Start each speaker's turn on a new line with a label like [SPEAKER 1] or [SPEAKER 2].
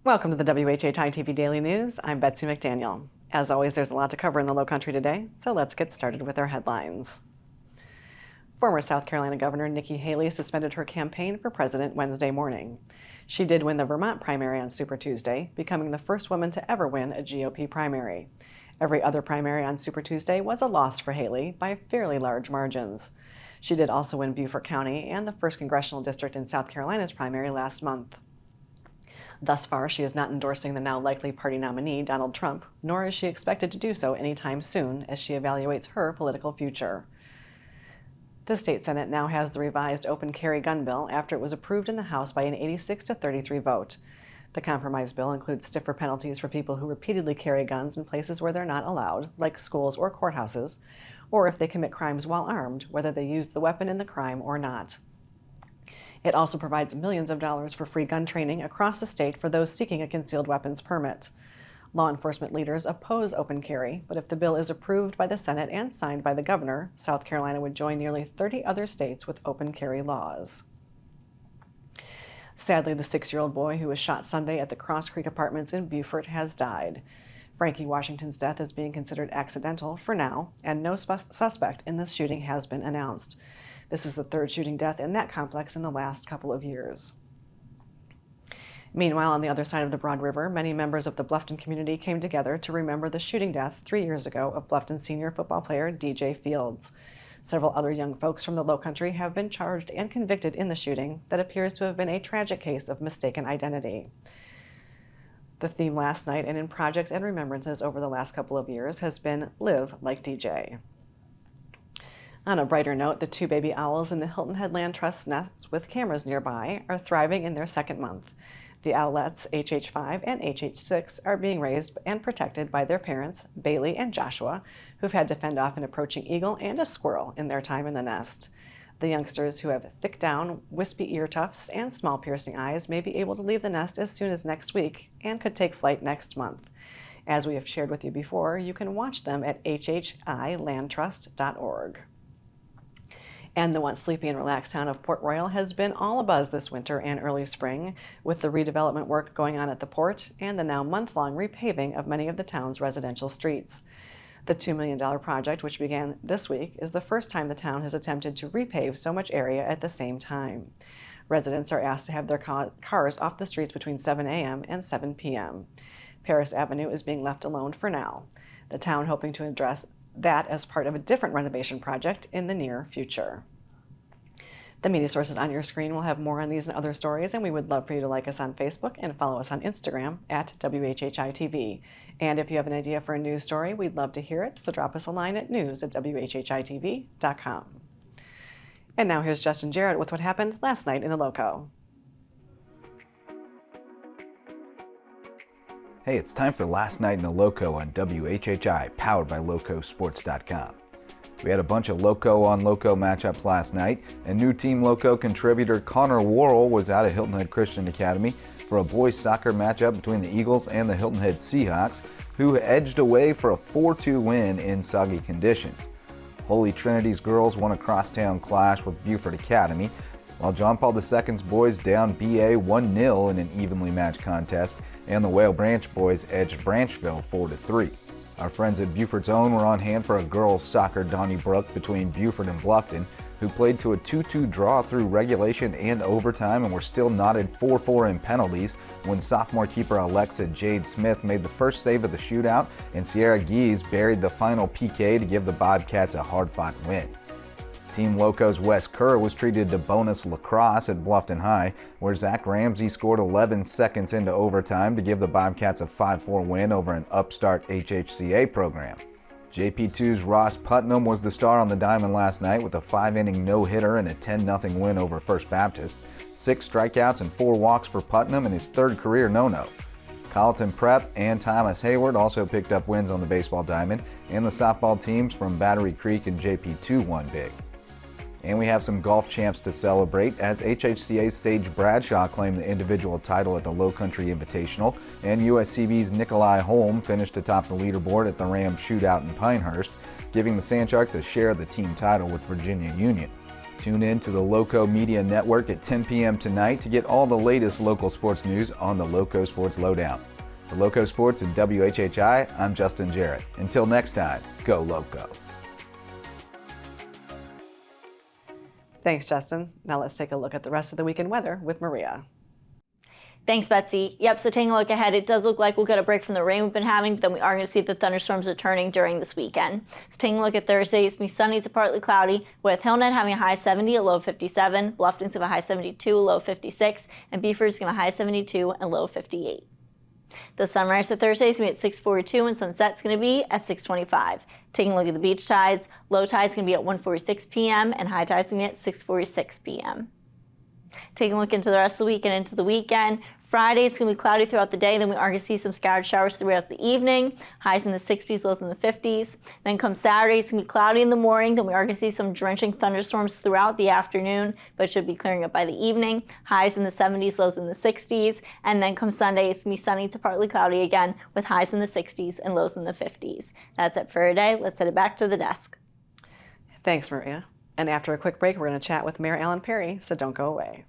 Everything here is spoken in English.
[SPEAKER 1] Welcome to the WHHI-TV Daily News. I'm Betsy McDaniel. As always, there's a lot to cover in the Lowcountry today, so let's get started with our headlines. Former South Carolina Governor Nikki Haley suspended her campaign for president Wednesday morning. She did win the Vermont primary on Super Tuesday, becoming the first woman to ever win a GOP primary. Every other primary on Super Tuesday was a loss for Haley by fairly large margins. She did also win Beaufort County and the 1st Congressional District in South Carolina's primary last month. Thus far, she is not endorsing the now likely party nominee, Donald Trump, nor is she expected to do so anytime soon as she evaluates her political future. The state Senate now has the revised open carry gun bill after it was approved in the House by an 86-33 vote. The compromise bill includes stiffer penalties for people who repeatedly carry guns in places where they're not allowed, like schools or courthouses, or if they commit crimes while armed, whether they use the weapon in the crime or not. It also provides millions of dollars for free gun training across the state for those seeking a concealed weapons permit. Law enforcement leaders oppose open carry, but if the bill is approved by the Senate and signed by the governor, South Carolina would join nearly 30 other states with open carry laws. Sadly, the 6-year-old boy who was shot Sunday at the Cross Creek Apartments in Beaufort has died. Frankie Washington's death is being considered accidental for now, and no suspect in this shooting has been announced. This is the 3rd shooting death in that complex in the last couple of years. Meanwhile, on the other side of the Broad River, many members of the Bluffton community came together to remember the shooting death 3 years ago of Bluffton senior football player DJ Fields. Several other young folks from the Lowcountry have been charged and convicted in the shooting that appears to have been a tragic case of mistaken identity. The theme last night and in projects and remembrances over the last couple of years has been Live Like DJ. On a brighter note, the 2 baby owls in the Hilton Head Land Trust nests with cameras nearby are thriving in their 2nd month. The owlets, HH5 and HH6, are being raised and protected by their parents, Bailey and Joshua, who've had to fend off an approaching eagle and a squirrel in their time in the nest. The youngsters, who have thick down, wispy ear tufts and small piercing eyes, may be able to leave the nest as soon as next week and could take flight next month. As we have shared with you before, you can watch them at WHHIlandtrust.org. And the once sleepy and relaxed town of Port Royal has been all abuzz this winter and early spring, with the redevelopment work going on at the port and the now month-long repaving of many of the town's residential streets. The $2 million project, which began this week, is the first time the town has attempted to repave so much area at the same time. Residents are asked to have their cars off the streets between 7 a.m. and 7 p.m. Paris Avenue is being left alone for now. The town hoping to address that as part of a different renovation project in the near future. The media sources on your screen will have more on these and other stories, and we would love for you to like us on Facebook and follow us on Instagram at WHHI-TV. And if you have an idea for a news story, we'd love to hear it, so drop us a line at news@WHHITV.com. And now here's Justin Jarrett with what happened last night in the Lowco.
[SPEAKER 2] Hey, it's time for Last Night in the Lowco on WHHI, powered by LowcoSports.com. We had a bunch of Lowco-on-Lowco matchups last night, and new Team Lowco contributor Conner Worl was out at Hilton Head Christian Academy for a boys soccer matchup between the Eagles and the Hilton Head Seahawks, who edged away for a 4-2 win in soggy conditions. Holy Trinity's girls won a crosstown clash with Beaufort Academy, while John Paul II's boys downed BA 1-0 in an evenly matched contest, and the Whale Branch boys edged Branchville 4-3. Our friends at Beaufort's Own were on hand for a girls' soccer donnybrook between Beaufort and Bluffton, who played to a 2-2 draw through regulation and overtime and were still knotted 4-4 in penalties when sophomore keeper Alexa Jade Smith made the first save of the shootout and Sierra Gies buried the final PK to give the Bobcats a hard-fought win. Team Lowco's Wes Kerr was treated to bonus lacrosse at Bluffton High, where Zach Ramsey scored 11 seconds into overtime to give the Bobcats a 5-4 win over an upstart HHCA program. JP2's Ross Putnam was the star on the diamond last night with a 5-inning no-hitter and a 10-0 win over First Baptist. 6 strikeouts and 4 walks for Putnam in his 3rd career no-no. Colleton Prep and Thomas Hayward also picked up wins on the baseball diamond, and the softball teams from Battery Creek and JP2 won big. And we have some golf champs to celebrate as HHCA's Sage Bradshaw claimed the individual title at the Lowcountry Invitational, and USCB's Nikolai Holm finished atop the leaderboard at the Ram Shootout in Pinehurst, giving the Sand Sharks a share of the team title with Virginia Union. Tune in to the Lowco Media Network at 10 p.m. tonight to get all the latest local sports news on the Lowco Sports Lowdown. For Lowco Sports and WHHI, I'm Justin Jarrett. Until next time, go Lowco.
[SPEAKER 1] Thanks, Justin. Now let's take a look at the rest of the weekend weather with Maria.
[SPEAKER 3] Thanks, Betsy. Yep, so taking a look ahead, it does look like we'll get a break from the rain we've been having, but then we are going to see the thunderstorms returning during this weekend. So taking a look at Thursday, it's going to be sunny to partly cloudy, with Hilton Head having a high 70, a low 57, Bluffton's going to have a high 72, a low 56, and Beaufort's going to have a high 72 and low 58. The sunrise for Thursday is going to be at 6:42 and sunset's going to be at 6:25. Taking a look at the beach tides, low tide's going to be at 1:46 p.m. and high tide's going to be at 6:46 p.m. Taking a look into the rest of the week and into the weekend, Friday it's going to be cloudy throughout the day, then we are going to see some scattered showers throughout the evening, highs in the 60s, lows in the 50s. Then come Saturday, it's going to be cloudy in the morning, then we are going to see some drenching thunderstorms throughout the afternoon, but it should be clearing up by the evening, highs in the 70s, lows in the 60s. And then come Sunday, it's going to be sunny to partly cloudy again with highs in the 60s and lows in the 50s. That's it for today. Let's head it back to the desk.
[SPEAKER 1] Thanks, Maria. And after a quick break, we're going to chat with Mayor Alan Perry, so don't go away.